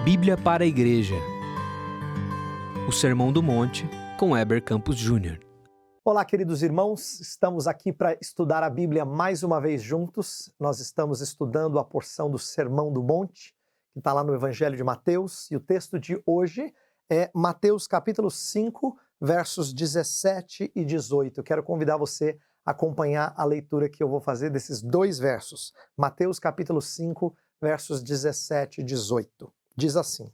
Bíblia para a Igreja. O Sermão do Monte, com Heber Campos Júnior. Olá, queridos irmãos, estamos aqui para estudar a Bíblia mais uma vez juntos. Nós estamos estudando a porção do Sermão do Monte, que está lá no Evangelho de Mateus, e o texto de hoje é Mateus capítulo 5, versos 17 e 18. Quero convidar você a acompanhar a leitura que eu vou fazer desses dois versos. Mateus capítulo 5, versos 17 e 18. Diz assim: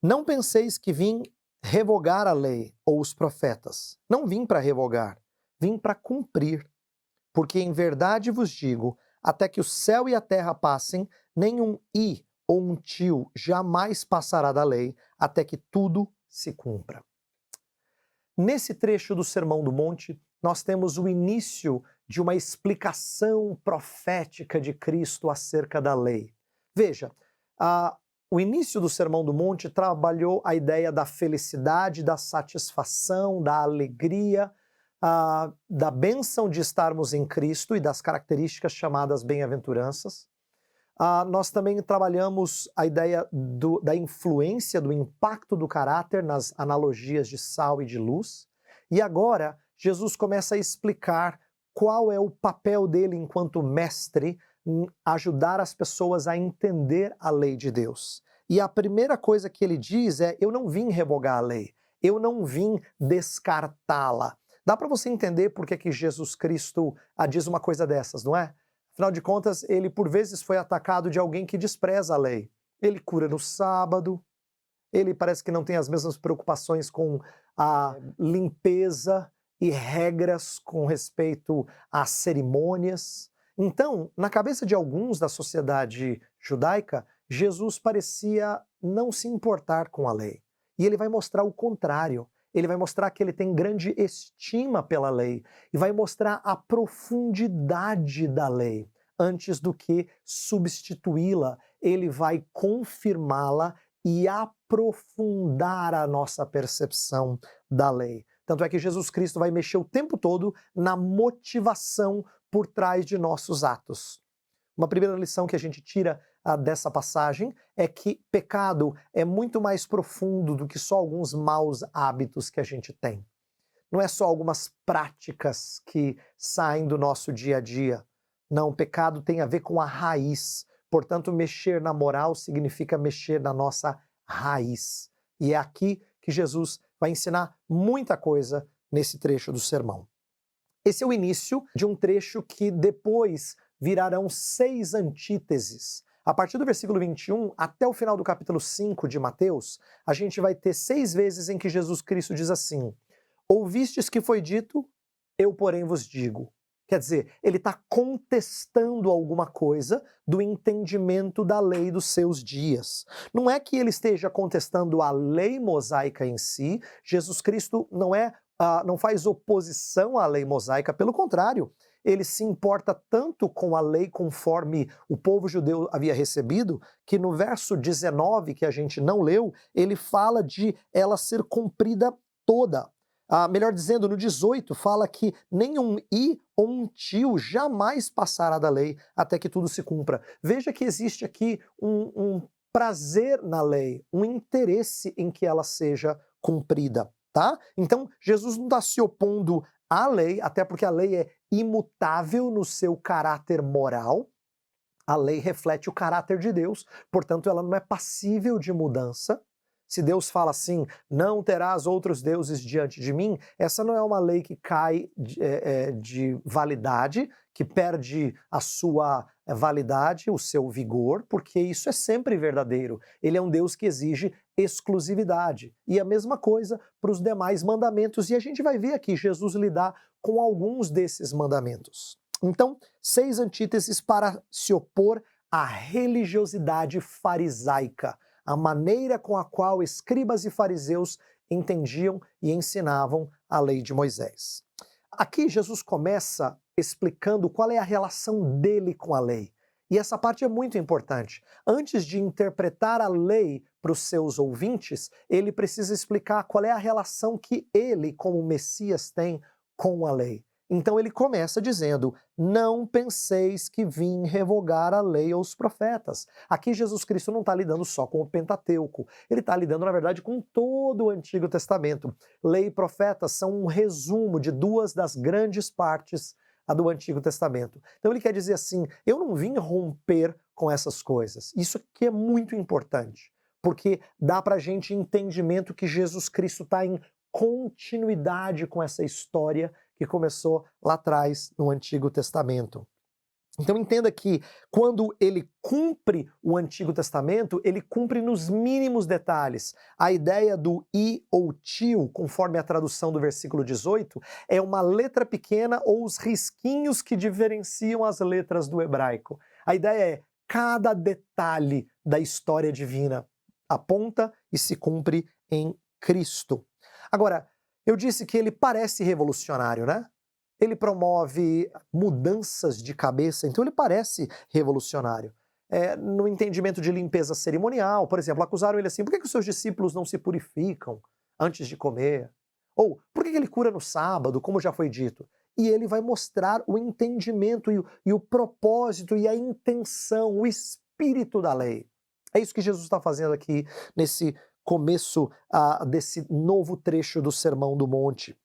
Não penseis que vim revogar a lei ou os profetas. Não vim para revogar, vim para cumprir. Porque em verdade vos digo, até que o céu e a terra passem, nenhum i ou um tio jamais passará da lei, até que tudo se cumpra. Nesse trecho do Sermão do Monte, nós temos o início de uma explicação profética de Cristo acerca da lei. Veja, o início do Sermão do Monte trabalhou a ideia da felicidade, da satisfação, da alegria, da bênção de estarmos em Cristo e das características chamadas bem-aventuranças. Nós também trabalhamos a ideia da influência, do impacto do caráter nas analogias de sal e de luz. E agora, Jesus começa a explicar qual é o papel dele enquanto mestre em ajudar as pessoas a entender a lei de Deus. E a primeira coisa que ele diz é: eu não vim revogar a lei, eu não vim descartá-la. Dá para você entender por que Jesus Cristo diz uma coisa dessas, não é? Afinal de contas, ele por vezes foi atacado de alguém que despreza a lei. Ele cura no sábado, ele parece que não tem as mesmas preocupações com a limpeza e regras com respeito às cerimônias. Então, na cabeça de alguns da sociedade judaica, Jesus parecia não se importar com a lei. E ele vai mostrar o contrário. Ele vai mostrar que ele tem grande estima pela lei e vai mostrar a profundidade da lei. Antes do que substituí-la, ele vai confirmá-la e aprofundar a nossa percepção da lei. Tanto é que Jesus Cristo vai mexer o tempo todo na motivação por trás de nossos atos. Uma primeira lição que a gente tira dessa passagem é que pecado é muito mais profundo do que só alguns maus hábitos que a gente tem. Não é só algumas práticas que saem do nosso dia a dia. Não, pecado tem a ver com a raiz. Portanto, mexer na moral significa mexer na nossa raiz. E é aqui que Jesus vai ensinar muita coisa nesse trecho do sermão. Esse é o início de um trecho que depois virarão 6 antíteses. A partir do versículo 21 até o final do capítulo 5 de Mateus, a gente vai ter 6 vezes em que Jesus Cristo diz assim: ouvistes que foi dito, eu porém vos digo. Quer dizer, ele está contestando alguma coisa do entendimento da lei dos seus dias. Não é que ele esteja contestando a lei mosaica em si. Jesus Cristo não faz oposição à lei mosaica, pelo contrário, ele se importa tanto com a lei conforme o povo judeu havia recebido, que no verso 19, que a gente não leu, ele fala de ela ser cumprida toda. Melhor dizendo, no 18, fala que nenhum i ou um tio jamais passará da lei até que tudo se cumpra. Veja que existe aqui um prazer na lei, um interesse em que ela seja cumprida. Tá? Então, Jesus não está se opondo à lei, até porque a lei é imutável no seu caráter moral. A lei reflete o caráter de Deus, portanto, ela não é passível de mudança. Se Deus fala assim, não terás outros deuses diante de mim, essa não é uma lei que cai de validade, que perde a sua validade, o seu vigor, porque isso é sempre verdadeiro. Ele é um Deus que exige exclusividade. E a mesma coisa para os demais mandamentos. E a gente vai ver aqui Jesus lidar com alguns desses mandamentos. Então, 6 antíteses para se opor à religiosidade farisaica, a maneira com a qual escribas e fariseus entendiam e ensinavam a lei de Moisés. Aqui Jesus começa explicando qual é a relação dele com a lei. E essa parte é muito importante. Antes de interpretar a lei para os seus ouvintes, ele precisa explicar qual é a relação que ele, como Messias, tem com a lei. Então ele começa dizendo: não penseis que vim revogar a lei ou os profetas. Aqui Jesus Cristo não está lidando só com o Pentateuco, ele está lidando, na verdade, com todo o Antigo Testamento. Lei e profetas são um resumo de duas das grandes partes do Antigo Testamento. Então ele quer dizer assim: eu não vim romper com essas coisas. Isso aqui é muito importante, porque dá para a gente entendimento que Jesus Cristo está em continuidade com essa história que começou lá atrás no Antigo Testamento. Então entenda que quando ele cumpre o Antigo Testamento, ele cumpre nos mínimos detalhes. A ideia do i ou tio, conforme a tradução do versículo 18, é uma letra pequena ou os risquinhos que diferenciam as letras do hebraico. A ideia é cada detalhe da história divina aponta e se cumpre em Cristo. Agora, eu disse que ele parece revolucionário, né? Ele promove mudanças de cabeça, então ele parece revolucionário. No entendimento de limpeza cerimonial, por exemplo, acusaram ele assim: por que os seus discípulos não se purificam antes de comer? Ou por que ele cura no sábado, como já foi dito? E ele vai mostrar o entendimento e o propósito e a intenção, o espírito da lei. É isso que Jesus está fazendo aqui nesse começo desse novo trecho do Sermão do Monte.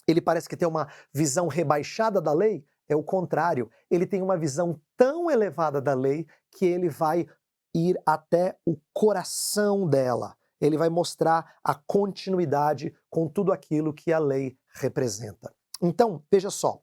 Ele parece que tem uma visão rebaixada da lei, é o contrário. Ele tem uma visão tão elevada da lei que ele vai ir até o coração dela. Ele vai mostrar a continuidade com tudo aquilo que a lei representa. Então, veja só,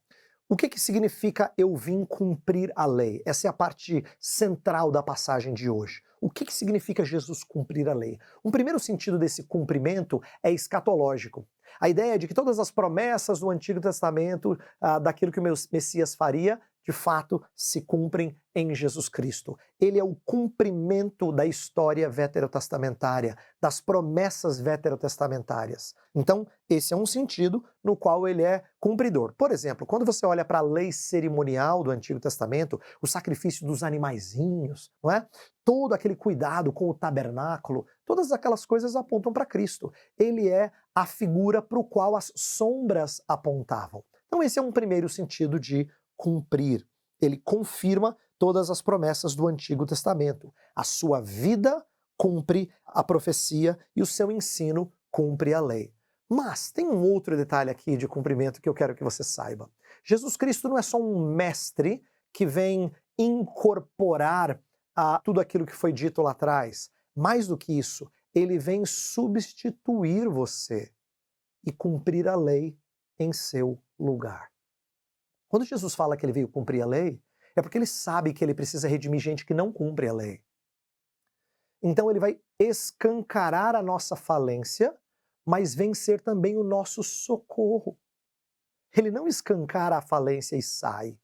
o que significa eu vim cumprir a lei? Essa é a parte central da passagem de hoje. O que significa Jesus cumprir a lei? Um primeiro sentido desse cumprimento é escatológico. A ideia de que todas as promessas do Antigo Testamento, daquilo que o Messias faria, de fato se cumprem em Jesus Cristo. Ele é o cumprimento da história veterotestamentária, das promessas veterotestamentárias. Então, esse é um sentido no qual ele é cumpridor. Por exemplo, quando você olha para a lei cerimonial do Antigo Testamento, o sacrifício dos animaizinhos, não é? Todo aquele cuidado com o tabernáculo, todas aquelas coisas apontam para Cristo. Ele é a figura para o qual as sombras apontavam. Então esse é um primeiro sentido de cumprir. Ele confirma todas as promessas do Antigo Testamento. A sua vida cumpre a profecia e o seu ensino cumpre a lei. Mas tem um outro detalhe aqui de cumprimento que eu quero que você saiba. Jesus Cristo não é só um mestre que vem incorporar tudo aquilo que foi dito lá atrás. Mais do que isso, ele vem substituir você e cumprir a lei em seu lugar. Quando Jesus fala que ele veio cumprir a lei, é porque ele sabe que ele precisa redimir gente que não cumpre a lei. Então ele vai escancarar a nossa falência, mas vem ser também o nosso socorro. Ele não escancara a falência e sai.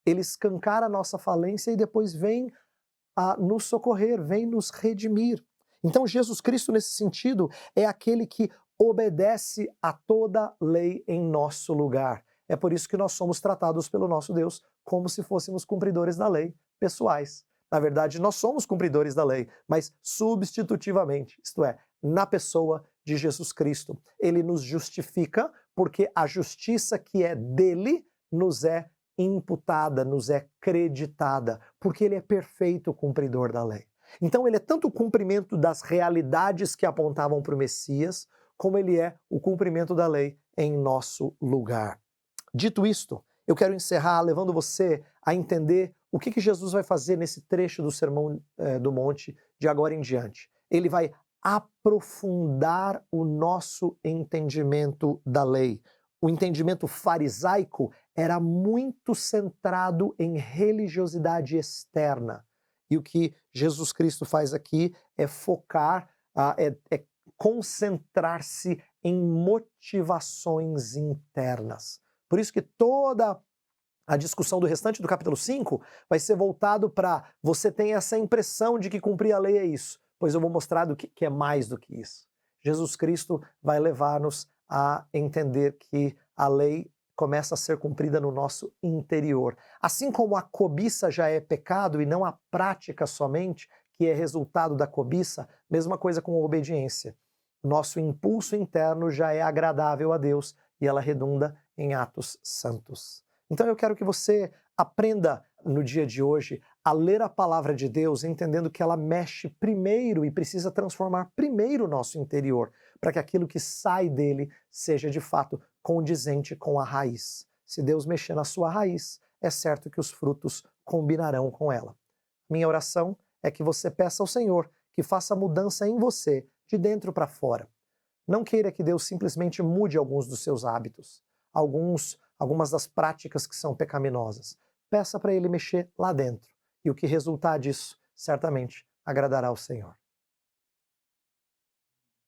Ele escancara a nossa falência e depois vem a nos socorrer, vem nos redimir. Então Jesus Cristo, nesse sentido, é aquele que obedece a toda lei em nosso lugar. É por isso que nós somos tratados pelo nosso Deus como se fôssemos cumpridores da lei pessoais. Na verdade, nós somos cumpridores da lei, mas substitutivamente, isto é, na pessoa de Jesus Cristo. Ele nos justifica porque a justiça que é dele nos é imputada, nos é creditada, porque ele é perfeito cumpridor da lei. Então ele é tanto o cumprimento das realidades que apontavam para o Messias, como ele é o cumprimento da lei em nosso lugar. Dito isto, eu quero encerrar levando você a entender o que Jesus vai fazer nesse trecho do Sermão do Monte de agora em diante. Ele vai aprofundar o nosso entendimento da lei. O entendimento farisaico era muito centrado em religiosidade externa. E o que Jesus Cristo faz aqui é focar, é concentrar-se em motivações internas. Por isso que toda a discussão do restante do capítulo 5 vai ser voltado para você tem essa impressão de que cumprir a lei é isso. Pois eu vou mostrar que é mais do que isso. Jesus Cristo vai levar-nos a entender que a lei começa a ser cumprida no nosso interior. Assim como a cobiça já é pecado e não a prática somente, que é resultado da cobiça, mesma coisa com a obediência. Nosso impulso interno já é agradável a Deus e ela redunda em atos santos. Então eu quero que você aprenda no dia de hoje a ler a palavra de Deus, entendendo que ela mexe primeiro e precisa transformar primeiro o nosso interior, para que aquilo que sai dele seja de fato condizente com a raiz. Se Deus mexer na sua raiz, é certo que os frutos combinarão com ela. Minha oração é que você peça ao Senhor que faça mudança em você, de dentro para fora. Não queira que Deus simplesmente mude alguns dos seus hábitos, algumas das práticas que são pecaminosas. Peça para Ele mexer lá dentro. E o que resultar disso, certamente agradará ao Senhor.